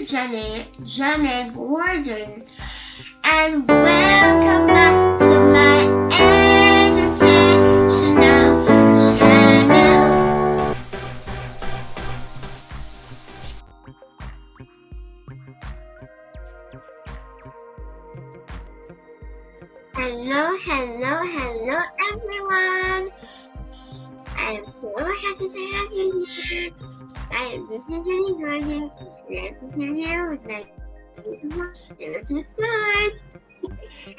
Jaynae Gordon, and welcome back to my educational channel. Hello everyone. I am so happy to have you here. I am Jaynae Gordon. Let's continue with my beautiful story.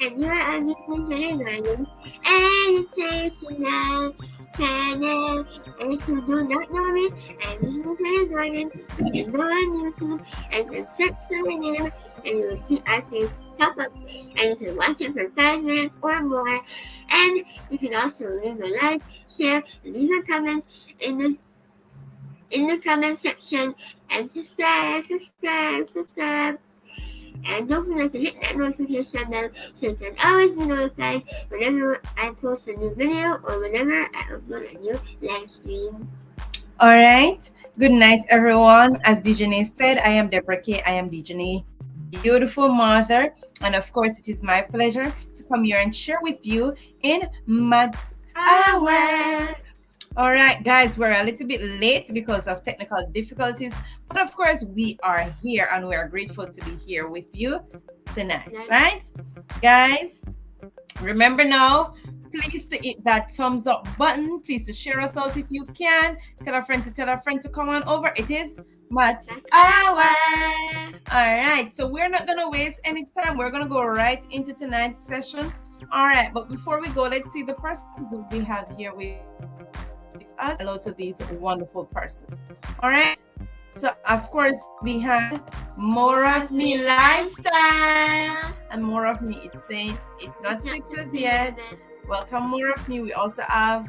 And you are on Jaynae Gordon's educational channel. And if you do not know me, I'm Jaynae Gordon. You can go on YouTube and can search for my name, and you will see our face pop up. And you can watch it for 5 minutes or more. And you can also leave a like, share, leave a comment in the comment section, and subscribe. And don't forget to hit that notification bell so you can always be notified whenever I post a new video or whenever I upload a new live stream. All right. Good night, everyone. As Dijonae said, I am Deborah K. I am Dijonae, beautiful mother. And of course, it is my pleasure to come here and share with you in Math Hour. All right, guys, we're a little bit late because of technical difficulties. But of course, we are here and we are grateful to be here with you tonight, right? Guys, remember now, please to hit that thumbs up button. Please to share us out if you can. Tell a friend to come on over. It is Math Hour. All right, so we're not going to waste any time. We're going to go right into tonight's session. All right, but before we go, let's see the persons who we have here with us. Hello to these wonderful persons. All right, so of course we have More of Me Lifestyle, and More of Me, it's saying it's not 6s yet. Welcome, More of Me. We also have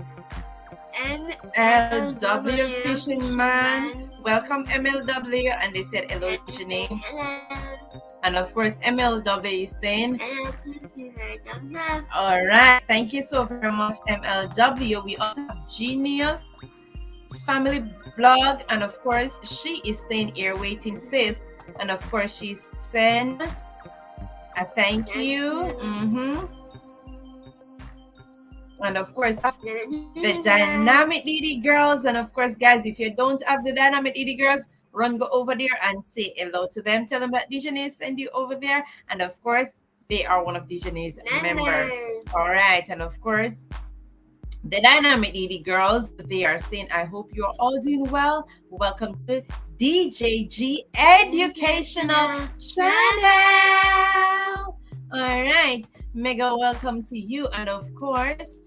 MLW Fishing Man. Welcome, MLW. And they said hello, Jaynae. And of course, MLW is saying all right. Thank you so very much, MLW. We also have Genius Family Vlog, and of course, she is saying here waiting sis. And of course, she's saying a thank you. And of course, the Dynamic DD girls. And of course, guys, if you don't have the Dynamic DD girls, go over there and say hello to them. Tell them that Dijonae send you over there. And of course, they are one of Dijonae's members. All right. And of course, the Dynamic DD girls, they are saying, I hope you're all doing well. Welcome to DJG Educational Channel. All right. Mega welcome to you. And of course,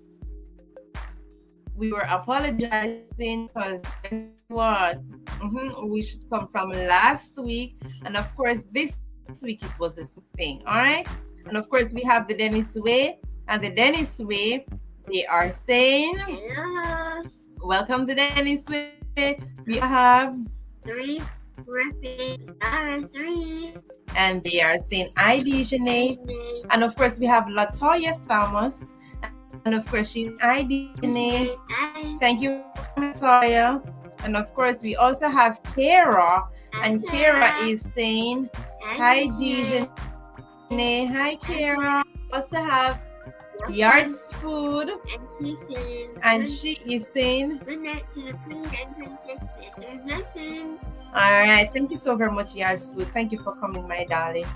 we were apologizing because what we should come from last week, and of course this week it was the thing. All right, and of course we have the Dennis Way, and the Dennis Way, they are saying hello. Welcome to Dennis Way. We have 3 and they are saying hi, Dijonae. And of course we have Latoya Thomas. And of course, she's Dijonae. Thank you, Latoya. And of course, we also have Kara. And Kara is saying, hi, Dijonae. Hi, Kara. We also have Yards Food. And she is saying, good night to the queen and princess. all right. Thank you so very much, Yards Food. Thank you for coming, my darling.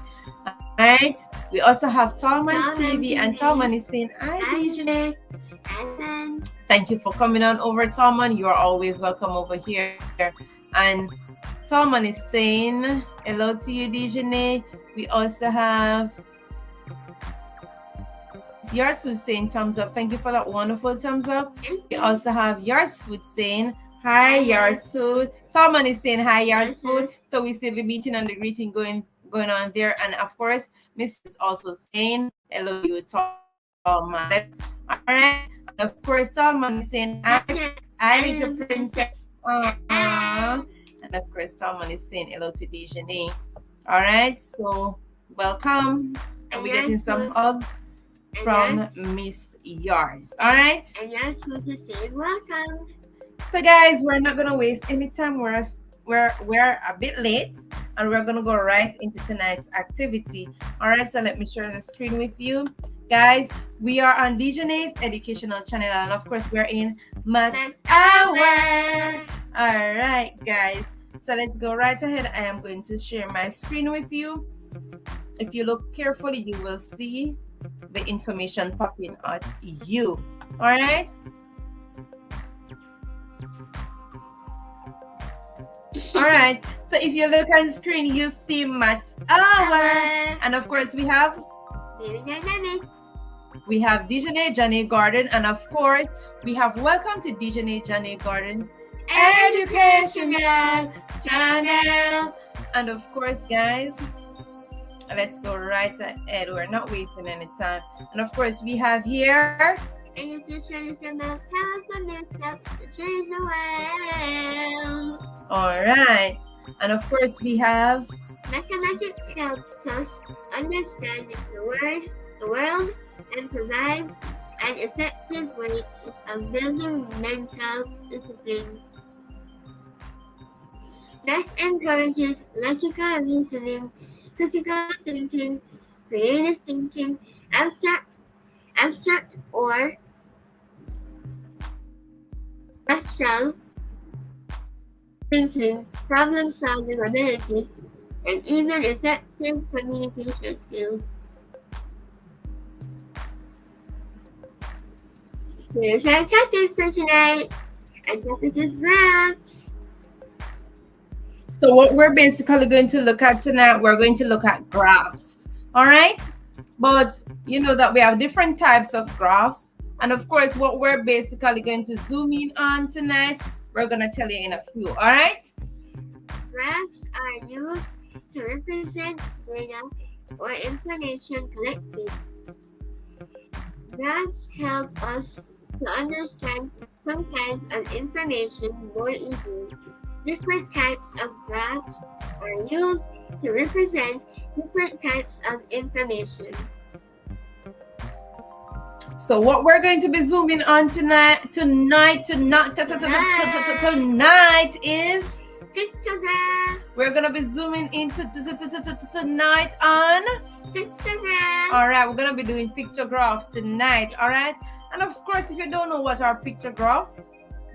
All right. We also have Tallman TV, and Tallman is saying, hi, Dijonae. Thank you for coming on over, Tallman. You are always welcome over here. And Tallman is saying hello to you, Dijonae. We also have Yards Food saying thumbs up. Thank you for that wonderful thumbs up. We also have Yards Food saying hi, Yards Food. Tallman is saying hi, Yards Food. So we see the meeting and the greeting going on there. And of course, Miss is also saying hello to you, Tallman. All right. And of course, Tallman is saying I need a princess. And of course, Tallman is saying hello to Dijonae. All right. So welcome. And we're getting some hugs from Miss Yards. All right. And Yards Food to say welcome. So guys, we're not gonna waste any time. We're a bit late. and we're going to go right into tonight's activity. All right, so let me share the screen with you. Guys, we are on Dijonae's educational channel, and of course, we're in Maths Hour. All right, guys, so let's go right ahead. I am going to share my screen with you. If you look carefully, you will see the information popping at you. All right. All right. So if you look on screen, you see Maths Hour, and of course we have Dijonae Jaynae Garden, and of course we have welcome to Dijonae Jaynae Garden's educational channel. And of course, guys, let's go right ahead. We're not wasting any time. And of course, we have here. All right. And of course, we have. Mathematics helps us understand the world, and provides an effective way of building mental discipline. Math encourages logical reasoning, critical thinking, creative thinking, abstract or spatial thinking, problem-solving ability, and even effective communication skills. Here's our topic for tonight. Our topic is graphs. So what we're basically going to look at tonight, we're going to look at graphs. All right? But you know that we have different types of graphs. And of course, what we're basically going to zoom in on tonight, we're going to tell you in a few. All right? Graphs are used to represent data or information collected. Graphs help us to understand some kinds of information more easily. Different types of graphs are used to represent different types of information. So what we're going to be zooming on tonight is Pictograph. We're gonna be zooming into tonight on Pictograph. All right, we're gonna be doing pictograph tonight. All right, and of course, if you don't know what are pictographs,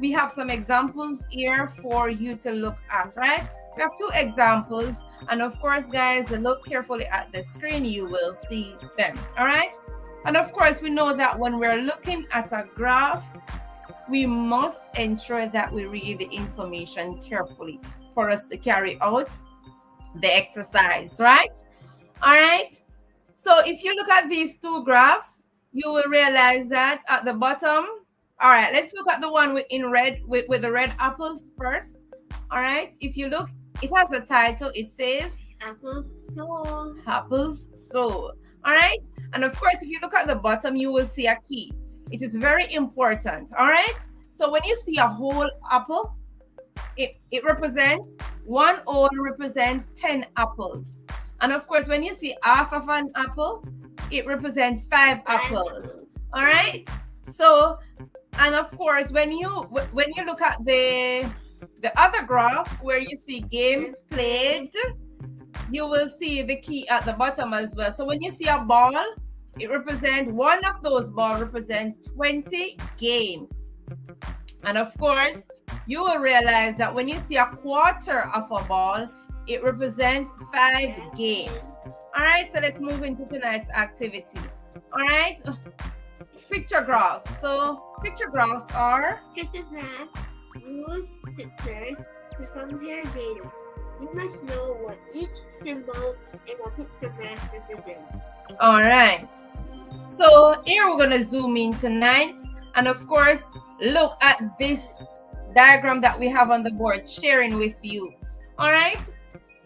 we have some examples here for you to look at. Right, we have two examples, and of course, guys, look carefully at the screen. You will see them. All right, and of course, we know that when we're looking at a graph, we must ensure that we read the information carefully for us to carry out the exercise, right? All right. So if you look at these two graphs, you will realize that at the bottom, all right, let's look at the one in red with the red apples first. All right. If you look, it has a title. It says Apples sold. Apples sold. All right. And of course, if you look at the bottom, you will see a key. It is very important. All right. So when you see a whole apple, it represents one whole represents 10 apples. And of course, when you see half of an apple, it represents 5 apples. All right. So, and of course, when you look at the other graph where you see games played, you will see the key at the bottom as well. So when you see a ball, it represents one of those balls represents 20 games. And of course, you will realize that when you see a quarter of a ball, it represents 5 games. All right, so let's move into tonight's activity. All right, pictographs. So pictographs are Pictographs use pictures to compare data. You must know what each symbol in a pictograph represents. all right. So here we're gonna zoom in tonight, and of course, look at this diagram that we have on the board, sharing with you. All right.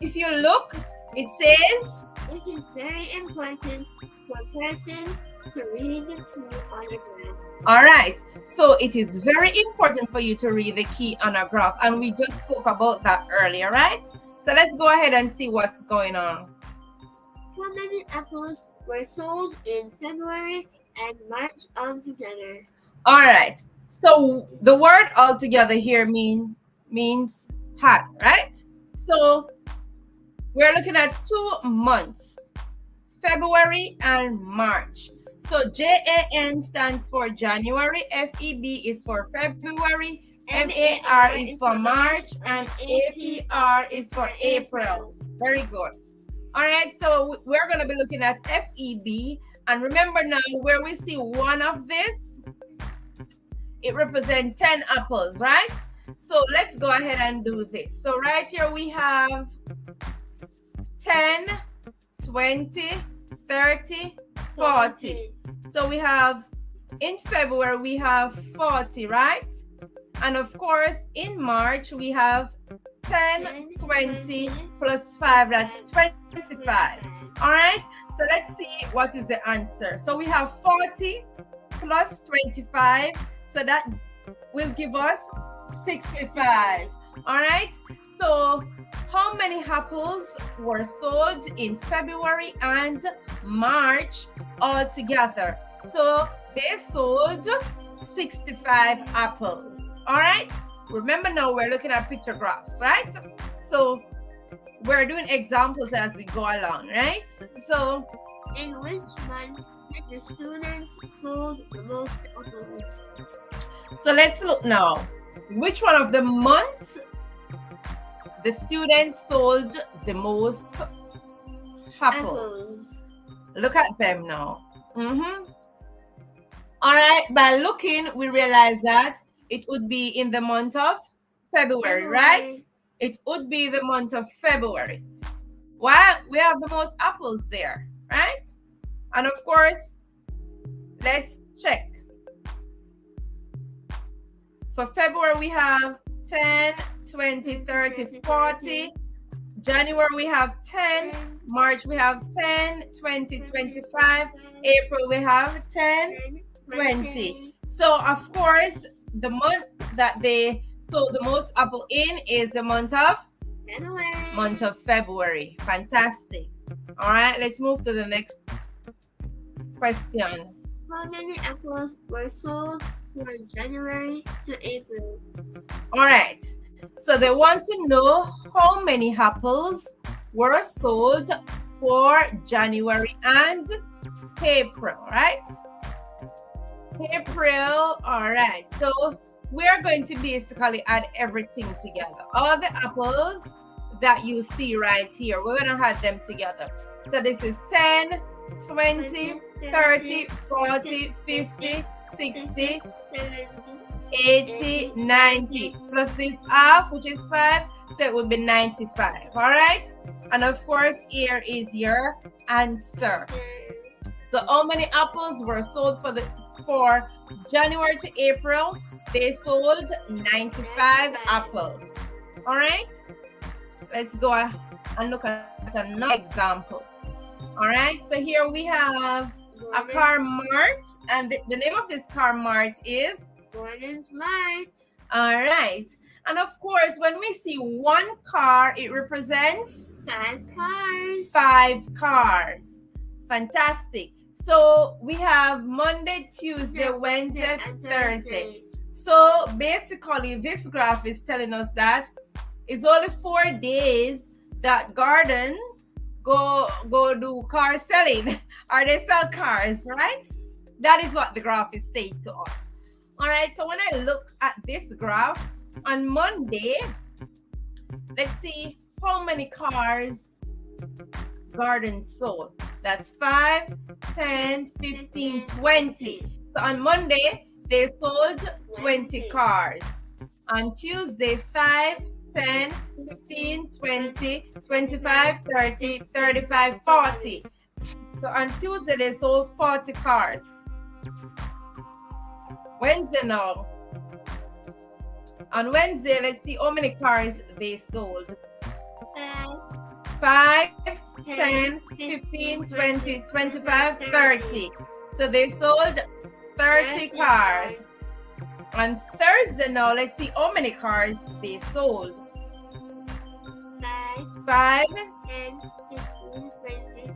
If you look, it says it is very important for persons to read the key on a graph. All right. So it is very important for you to read the key on a graph, and we just spoke about that earlier, right? So let's go ahead and see what's going on. How many apples were sold in February and March altogether? All right. So the word altogether here means hat, right? So we're looking at 2 months, February and March. So JAN stands for January, FEB is for February, MAR is for March, and APR is for April. Very good. All right, so we're going to be looking at FEB. And remember now, where we see one of this, it represents 10 apples, right? So let's go ahead and do this. So right here we have 10, 20, 30, 40. So we have, in February, we have 40, right? And of course, in March, we have 10, 20 plus 5, that's 25. All right, so let's see what is the answer. So we have 40 plus 25, so that will give us 65. All right, so how many apples were sold in February and March altogether? So they sold 65 apples. All right, remember now we're looking at pictographs, right? So we're doing examples as we go along, right? So in which month did the students sold the most apples? So let's look now. Which one of the months the students sold the most apples? Look at them now. All right, by looking, we realize that it would be in the month of February, right? It would be the month of February. Why? We have the most apples there, right? And of course, let's check. For February, we have 10, 20, 30, 40. January, we have 10. March, we have 10, 20, 25. April, we have 10, 20. So, of course, the month that they sold the most apple in is the month of February. Fantastic. All right, let's move to the next question. How many apples were sold from January to April? All right, so they want to know how many apples were sold for January and April, right? April. All right, so we're going to basically add everything together. All the apples that you see right here, we're going to add them together. So this is 10, 20, 30, 40, 50, 60, 80, 90. Plus this half, which is 5, so it would be 95. All right? And of course, here is your answer. So how many apples were sold for January to April? They sold 95 apples. All right? Let's go and look at another example. All right, so here we have a car mart, and the name of this car mart is Gordon's Mart. All right, and of course, when we see one car, it represents 5 cars. 5 cars. Fantastic. So we have Monday, Tuesday, Wednesday, and Thursday. So basically, this graph is telling us that it's only 4 days that Gordon go do car selling, or they sell cars, right? That is what the graph is saying to us. All right, so when I look at this graph on Monday, let's see how many cars Gordon sold. That's 5, 10, 15, 20. So on Monday, they sold 20 cars. On Tuesday, 5, 10, 15, 20, 25, 30, 35, 40. So on Tuesday, they sold 40 cars. Wednesday now. On Wednesday, let's see how many cars they sold. 5, 10, 15, 20, 25, 30. So they sold 30 cars. On Thursday now, let's see how many cars they sold. 5, 10, 15, 20,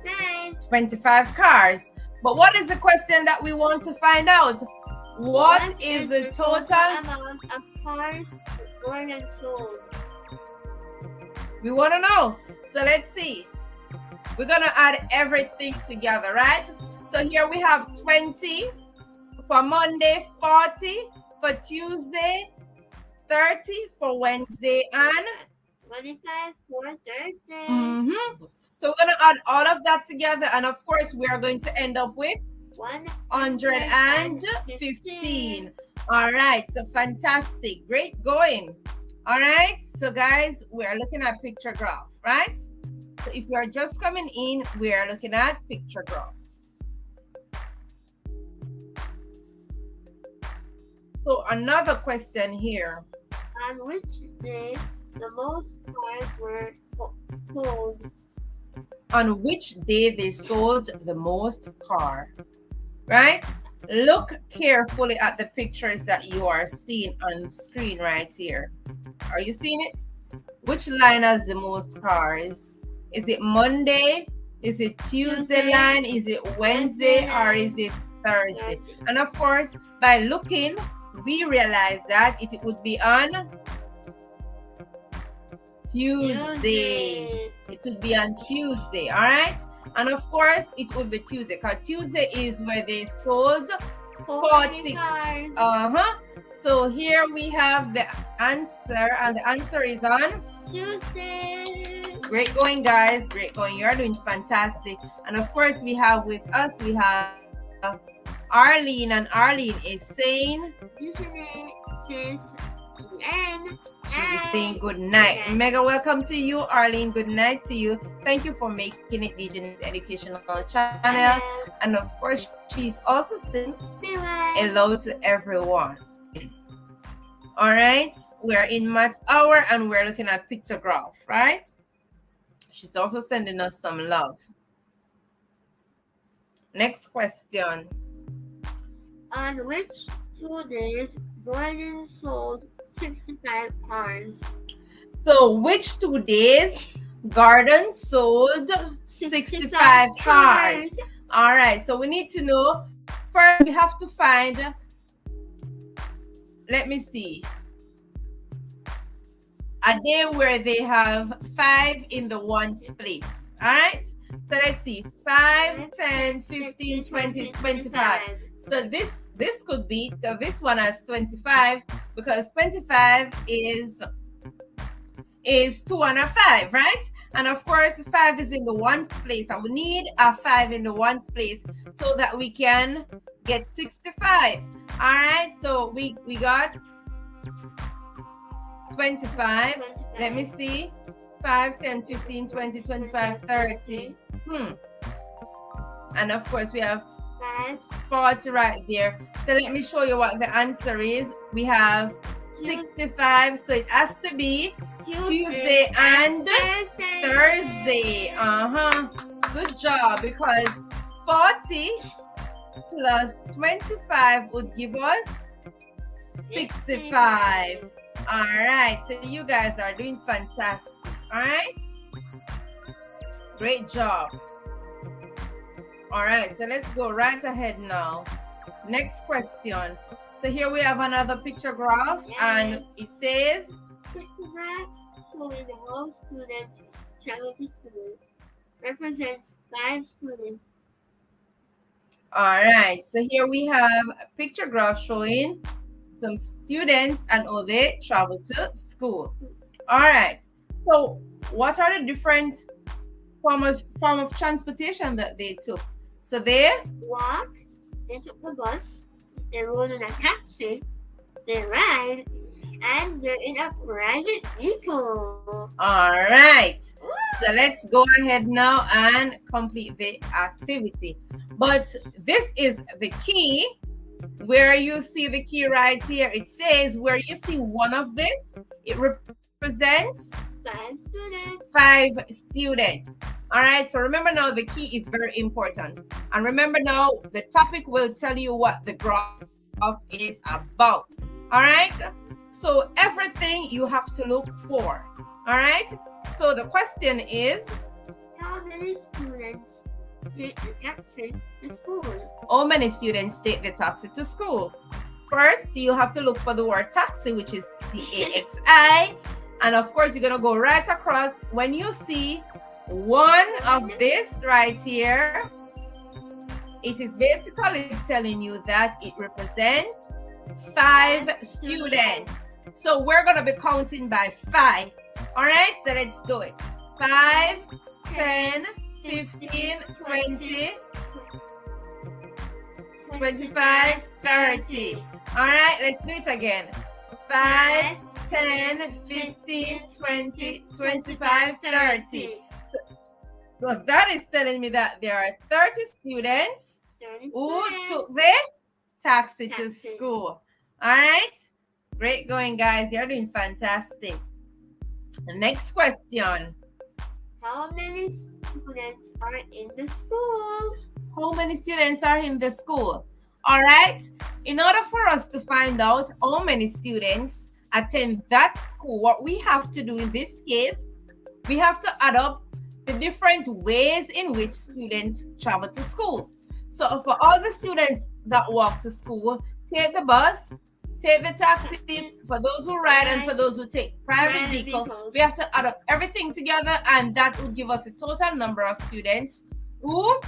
25. 25 cars. But what is the question that we want to find out? What is the total amount of cars Gordon sold? We want to know. So let's see. We're gonna add everything together, right? So here we have 20 for Monday, 40 for Tuesday, 30 for Wednesday, and 25 for Thursday. So we're gonna add all of that together, and of course we are going to end up with 115. All right, so fantastic, great going. All right, so guys, we are looking at Pictograph, right? So if you are just coming in, we are looking at Pictograph. So another question here. On which day the most cars were sold? On which day they sold the most car, right? Look carefully at the pictures that you are seeing on screen right here. Are you seeing it? Which line has the most cars? Is it Monday? Is it Tuesday line? Is it Wednesday? Or is it Thursday? And of course, by looking, we realize that it would be on Tuesday. It would be on Tuesday, all right? And of course, it would be Tuesday, because Tuesday is where they sold 40 cars. So here we have the answer, and the answer is on Tuesday. Great going, guys. Great going. You're doing fantastic. And of course, we have with us, we have Arlene, and Arlene is saying, Dijonae says and she is saying good night. Mega welcome to you, Arlene. Good night to you. Thank you for making it Dijonae's educational channel. And of course, she's also saying hello to everyone. All right, we're in maths hour and we're looking at Pictograph, right? She's also sending us some love. Next question. On which 2 days Jordan sold 65 cars? So which 2 days Gordon sold 65 cars? All right, so we need to know, first we have to find, let me see, a day where they have 5 in the ones place. All right, so let's see, 5, 10, 15, 20, 25. So this could be, so this one has 25, because 25 is 2 and a 5, right? And of course 5 is in the ones place, and we need a 5 in the ones place so that we can get 65. All right, so we got 25. Let me see, 5, 10, 15, 20, 25, 30. And of course we have 40 right there. So let me show you what the answer is. We have 65, so it has to be Tuesday and Thursday. Good job, because 40 plus 25 would give us 65. All right, so you guys are doing fantastic. All right, great job. All right, so let's go right ahead now. Next question. So here we have another pictograph, and it says, Pictograph showing the whole students travel to school represents 5 students. All right, so here we have a pictograph showing some students and how they travel to school. All right, so what are the different form of transportation that they took? So they walk, they took the bus, they rode in a taxi, they ride, and they're in a private vehicle. All right, so let's go ahead now and complete the activity. But this is the key. Where you see the key right here, it says where you see one of this, it represents 5 students. 5 students. All right, so remember now the key is very important. And remember now the topic will tell you what the graph is about. All right, so everything you have to look for. All right, so the question is, how many students take the taxi to school? How many students take the taxi to school? First, you have to look for the word taxi, which is TAXI. And of course, you're going to go right across. When you see one of this right here, it is basically telling you that it represents 5 students. So we're going to be counting by 5. All right, so let's do it. 5, 10, 15, 20, 25, 30. All right, let's do it again. 5, 10, 15, 20, 25, 30. So that is telling me that there are 30 students who took the taxi to school. All right, great going, guys. You're doing fantastic. Next question. How many students are in the school? How many students are in the school? All right. In order for us to find out how many students attend that school, what we have to do in this case, we have to add up the different ways in which students travel to school. So for all the students that walk to school, take the bus, take the taxi, for those who ride and for those who take private vehicles, we have to add up everything together, and that would give us a total number of students who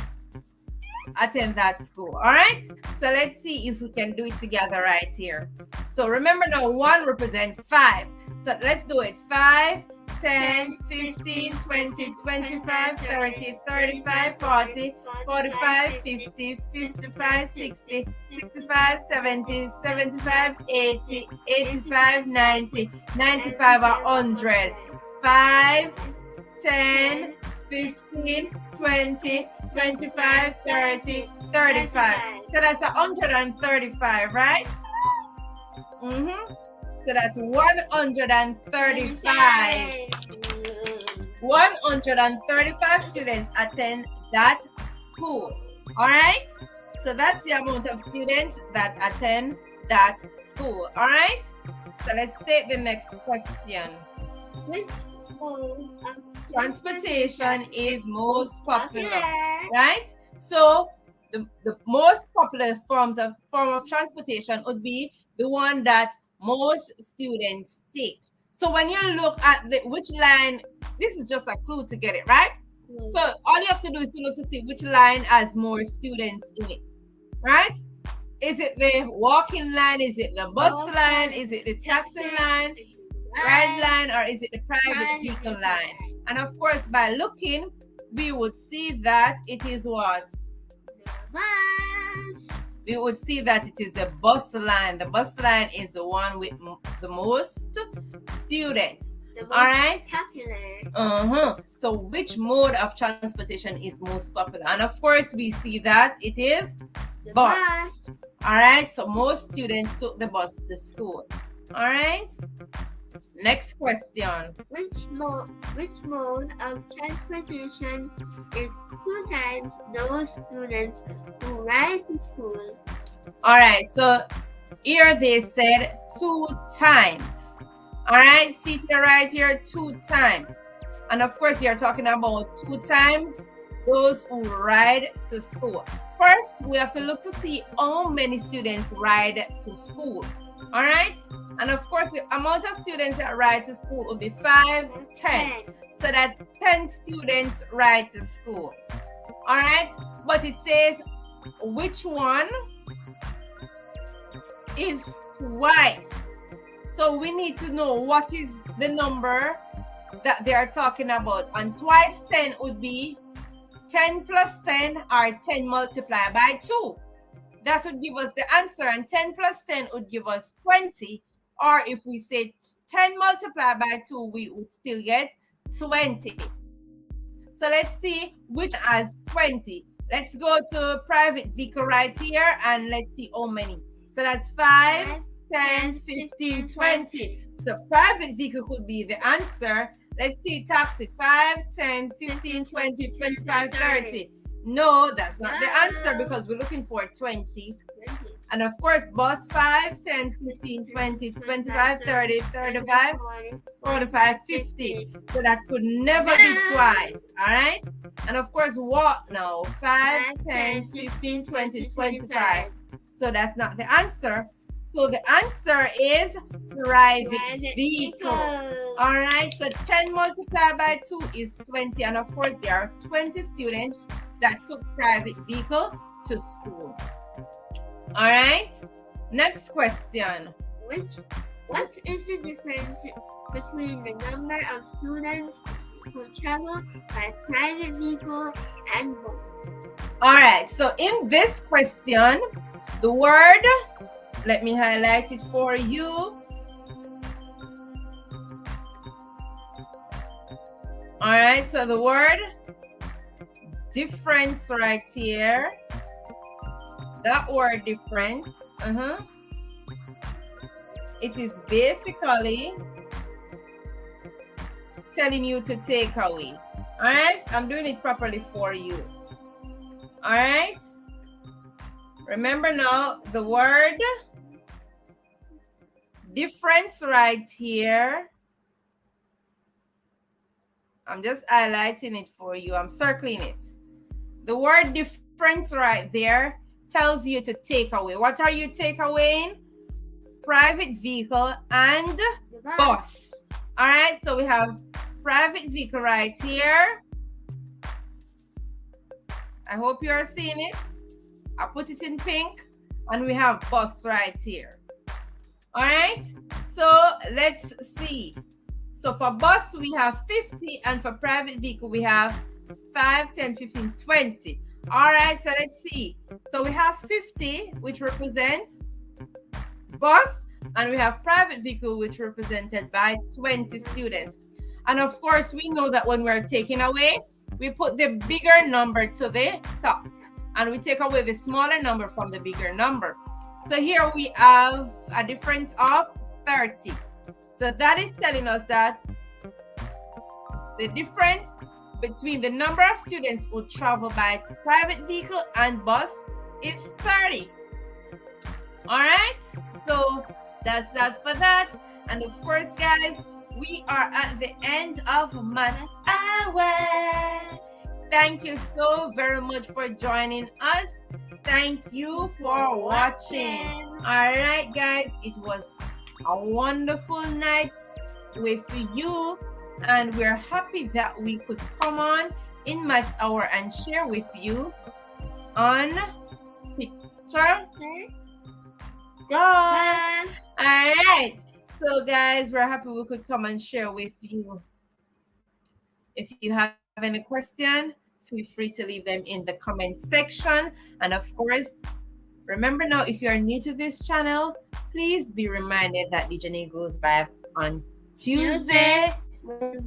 attend that school. All right, so let's see if we can do it together right here. So remember now, 1 represents 5. So let's do it. 5, 10, 15, 20, 25, 30, 35, 40, 45, 50, 55, 60, 65, 70, 75, 80, 85, 90, 95, 100. 5, 10, 15, 20, 25, 30, 35. So that's 135, right? So that's 135. 135 students attend that school. All right? So that's the amount of students that attend that school. All right? So let's take the next question. Which mode of Transportation is most popular, right? So the most popular form of transportation would be the one that most students take. So when you look at which line, this is just a clue to get it right. So all you have to do is to look to see which line has more students in it, right? Is it the walking line? Is it the bus line? Is it the taxi line, ride line, or is it the private vehicle line? And of course, by looking, we would see that it is what? We would see that it is the bus line. The bus line is the one with the most students. All right. So which mode of transportation is most popular? And of course, we see that it is the bus. All right. So most students took the bus to school. All right. Next question. Which mode of transportation is 2 times those students who ride to school? All right, so here they said 2 times. All right, see to the right here, 2 times. And of course, you're talking about 2 times those who ride to school. First, we have to look to see how many students ride to school. All right, and of course, the amount of students that ride to school will be 5, 10. So that's 10 students ride to school. All right, but it says which one is twice. So we need to know what is the number that they are talking about. And twice 10 would be 10 plus 10 or 10 multiplied by 2. That would give us the answer, and 10 plus 10 would give us 20. Or if we say 10 multiplied by 2, we would still get 20. So let's see which has 20. Let's go to private vehicle right here and let's see how many. So that's 5, 10, 15, 20. So private vehicle could be the answer. Let's see taxi. 5, 10, 15, 20, 25, 30. No, that's not the answer because we're looking for 20. And of course, bus 5, 10, 15, 20, 25, 30, 35, 45, 50. So that could never be twice. All right. And of course, walk now. 5, 10, 15, 20, 25. So that's not the answer. So the answer is private Private vehicle. vehicle. All right, so 10 multiplied by 2 is 20. And of course, there are 20 students that took private vehicle to school. All right, next question. What is the difference between the number of students who travel by private vehicle and bus? All right, so in this question, the word, let me highlight it for you. All right, so the word difference right here. That word difference, it is basically telling you to take away. All right, I'm doing it properly for you. All right, remember now the word difference right here. I'm just highlighting it for you. I'm circling it. The word difference right there tells you to take away. What are you take away? Private vehicle and bus. All right, so we have private vehicle right here. I hope you are seeing it. I put it in pink, and we have bus right here. All right, so let's see. So for bus, we have 50, and for private vehicle, we have 5, 10, 15, 20. All right, so let's see. So we have 50, which represents bus, and we have private vehicle, which represented by 20 students. And of course, we know that when we're taking away, we put the bigger number to the top, and we take away the smaller number from the bigger number. So here we have a difference of 30. So that is telling us that the difference between the number of students who travel by private vehicle and bus is 30. All right, so that's that for that. And of course, guys, we are at the end of Maths Hour. Thank you so very much for joining us. Thank you for watching. All right, guys, it was a wonderful night with you, and we're happy that we could come on in Maths Hour and share with you on Pictograph. All right, so guys, we're happy we could come and share with you. If you have any question, feel free to leave them in the comment section. And of course, remember now, if you are new to this channel, please be reminded that Dijonae goes live on Tuesday. On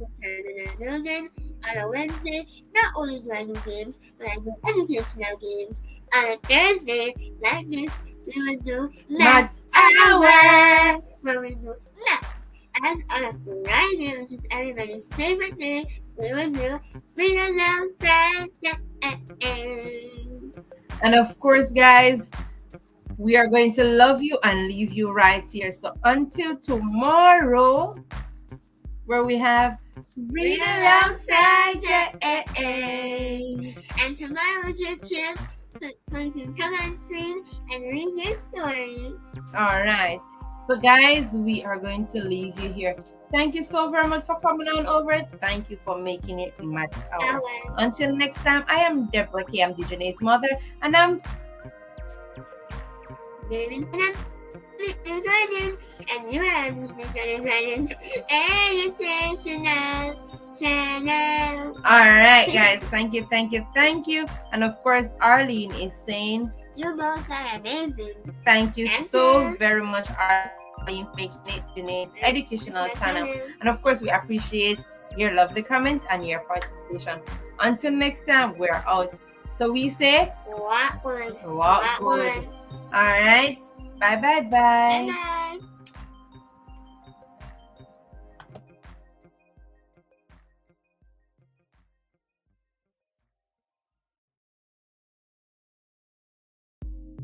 a Wednesday, not only do I do games, but I do educational games. On a Thursday, like this, we will do Maths Hour, where we do maths. As on a Friday, which is everybody's favorite day, we will do Read Aloud Friday. And of course, guys, we are going to love you and leave you right here. So until tomorrow, where we have Read Aloud Friday. And tomorrow is your chance so you can come on screen and read your story. All right. So guys, we are going to leave you here. Thank you so very much for coming on over. Thank you for making it Maths Hour. Until next time, I am Deborah K. I'm Dijonae's mother, and I'm and you are Dijonae's educational channel. All right, guys. Thank you, thank you, thank you. And of course, Arlene is saying, you both are amazing. Thank you so very much, Arlene, for making it Dijonae's educational channel. And of course, we appreciate your lovely comment and your participation. Until next time, we're out. So we say, what would? All right. Bye, bye, bye. Bye-bye.